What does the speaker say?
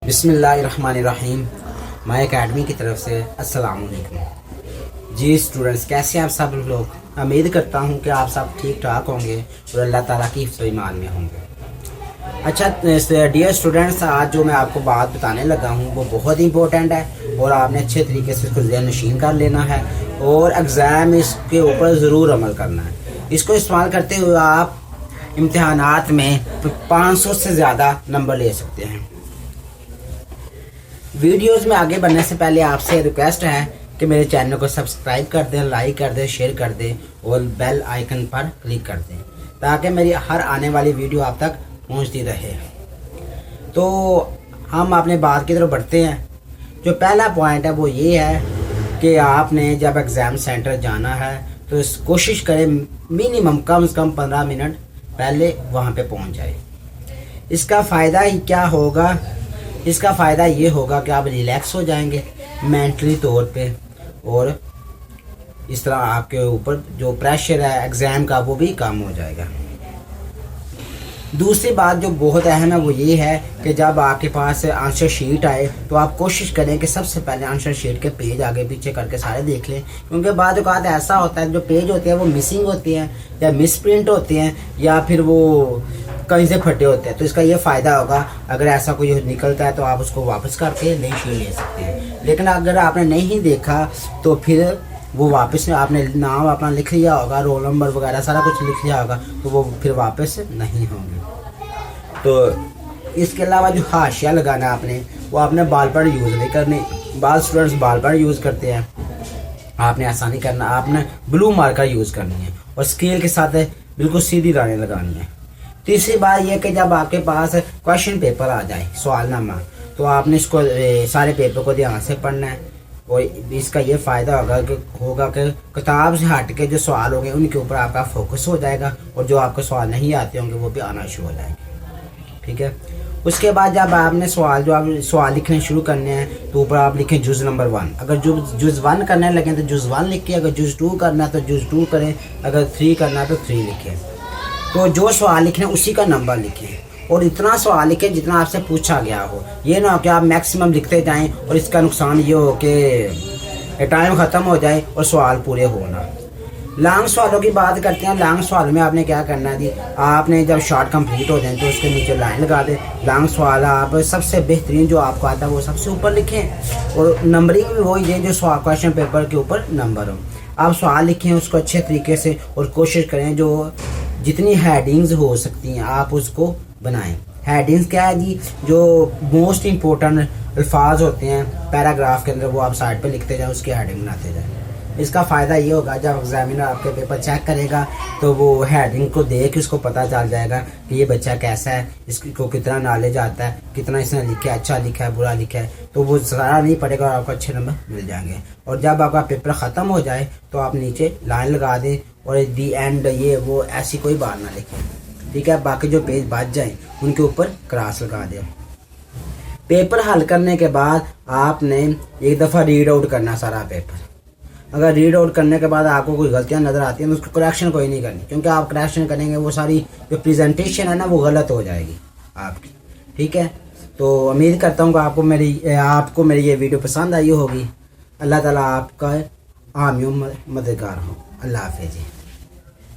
بسم اللہ الرحمن الرحیم. مائی اکیڈمی کی طرف سے السلام علیکم. جی اسٹوڈنٹس، کیسے ہیں آپ سب لوگ؟ امید کرتا ہوں کہ آپ سب ٹھیک ٹھاک ہوں گے اور اللہ تعالیٰ کی حفظ و ایمان میں ہوں گے. اچھا ڈیئر اسٹوڈنٹس، آج جو میں آپ کو بات بتانے لگا ہوں وہ بہت امپورٹنٹ ہے اور آپ نے اچھے طریقے سے اس کو ذہن نشین کر لینا ہے اور ایگزام اس کے اوپر ضرور عمل کرنا ہے. اس کو استعمال کرتے ہوئے آپ امتحانات میں 500 سے زیادہ نمبر لے سکتے ہیں. ویڈیوز میں آگے بڑھنے سے پہلے آپ سے ریکویسٹ ہے کہ میرے چینل کو سبسکرائب کر دیں، لائک کر دیں، شیئر کر دیں اور بیل آئیکن پر کلک کر دیں تاکہ میری ہر آنے والی ویڈیو آپ تک پہنچتی رہے. تو ہم اپنے بات کی طرف بڑھتے ہیں. جو پہلا پوائنٹ ہے وہ یہ ہے کہ آپ نے جب ایگزام سینٹر جانا ہے تو کوشش کریں منیمم کم از کم 15 منٹ پہلے وہاں پہ پہنچ جائے. اس کا فائدہ ہی کیا ہوگا؟ اس کا فائدہ یہ ہوگا کہ آپ ریلیکس ہو جائیں گے مینٹلی طور پہ اور اس طرح آپ کے اوپر جو پریشر ہے ایگزام کا وہ بھی کم ہو جائے گا. دوسری بات جو بہت اہم ہے وہ یہ ہے کہ جب آپ کے پاس آنسر شیٹ آئے تو آپ کوشش کریں کہ سب سے پہلے آنسر شیٹ کے پیج آگے پیچھے کر کے سارے دیکھ لیں، کیونکہ بعض اوقات ایسا ہوتا ہے جو پیج ہوتے ہیں وہ مسنگ ہوتے ہیں یا مس پرنٹ ہوتے ہیں یا پھر وہ کہیں سے پھٹے ہوتے ہیں. تو اس کا یہ فائدہ ہوگا اگر ایسا کوئی نکلتا ہے تو آپ اس کو واپس کر کے نئی شیٹ لے سکتے ہیں. لیکن اگر آپ نے نہیں دیکھا تو پھر وہ واپس آپ نے نام اپنا لکھ لیا ہوگا، رول نمبر وغیرہ سارا کچھ لکھ لیا ہوگا تو وہ پھر واپس نہیں ہوں گے. تو اس کے علاوہ جو حاشیہ لگانا ہے آپ نے وہ آپ نے بال پر یوز نہیں کرنی. بعض اسٹوڈنٹس بال پر یوز کرتے ہیں، آپ نے ایسا نہیں کرنا. آپ نے بلو مارکر یوز کرنی ہے اور اسکیل کے ساتھ بالکل سیدھی لائنیں لگانی ہے. تیسری بات یہ کہ جب آپ کے پاس کویشچن پیپر آ جائے، سوال نامہ، تو آپ نے اس کو سارے پیپر کو دھیان سے پڑھنا ہے اور اس کا یہ فائدہ ہوگا کہ کتاب سے ہٹ کے جو سوال ہوں گے ان کے اوپر آپ کا فوکس ہو جائے گا اور جو آپ کو سوال نہیں آتے ہوں گے وہ بھی آنا شروع ہو جائیں گے. ٹھیک ہے. اس کے بعد جب آپ نے سوال لکھنے شروع کرنے ہیں تو اوپر آپ لکھیں جز نمبر 1. اگر جز 1 کرنے لگیں تو جز 1 لکھیں، اگر جز 2 کرنا ہے تو جز 2 کریں، اگر 3 کرنا ہے تو 3 لکھیں. تو جو سوال لکھیں اسی کا نمبر لکھیں اور اتنا سوال لکھیں جتنا آپ سے پوچھا گیا ہو. یہ نہ ہو کہ آپ میکسیمم لکھتے جائیں اور اس کا نقصان یہ ہو کہ ٹائم ختم ہو جائے اور سوال پورے ہونا. لانگ سوالوں کی بات کرتے ہیں. لانگ سوال میں آپ نے کیا کرنا ہے جی، آپ نے جب شارٹ کمپلیٹ ہو جائیں تو اس کے نیچے لائن لگا دیں. لانگ سوال آپ سب سے بہترین جو آپ کو آتا ہے وہ سب سے اوپر لکھیں اور نمبرنگ بھی وہی دیں جو سوال کویشچن پیپر کے اوپر نمبر ہو. آپ سوال لکھیں اس کو اچھے طریقے سے اور کوشش کریں جو جتنی ہیڈنگز ہو سکتی ہیں آپ اس کو بنائیں. ہیڈنگز کیا ہے جی؟ جو موسٹ امپورٹنٹ الفاظ ہوتے ہیں پیراگراف کے اندر وہ آپ سائڈ پہ لکھتے جائیں، اس کی ہیڈنگ بناتے جائیں. اس کا فائدہ یہ ہوگا جب ایگزامینر آپ کے پیپر چیک کرے گا تو وہ ہیڈنگ کو دیکھ اس کو پتہ چل جائے گا کہ یہ بچہ کیسا ہے، اس کو کتنا نالج آتا ہے، کتنا اس نے لکھا ہے، اچھا لکھا ہے، برا لکھا ہے. تو وہ سارا نہیں پڑے گا اور آپ کو اچھے نمبر مل جائیں گے. اور جب آپ کا پیپر ختم ہو جائے تو آپ نیچے لائن لگا دیں اور دی اینڈ یہ وہ ایسی کوئی بات نہ لکھیں. ٹھیک ہے. باقی جو پیج بچ جائیں ان کے اوپر کراس لگا دیں. پیپر حل کرنے کے بعد آپ نے ایک دفعہ ریڈ آؤٹ کرنا سارا پیپر. اگر ریڈ آؤٹ کرنے کے بعد آپ کو کوئی غلطیاں نظر آتی ہیں تو اس کو کریکشن کوئی نہیں کرنی، کیونکہ آپ کریکشن کریں گے وہ ساری جو پریزنٹیشن ہے نا وہ غلط ہو جائے گی آپ کی. ٹھیک ہے. تو امید کرتا ہوں کہ آپ کو میری یہ ویڈیو پسند آئی ہوگی. اللہ تعالیٰ آپ کا حامی و مددگار ہو. اللہ حافظ.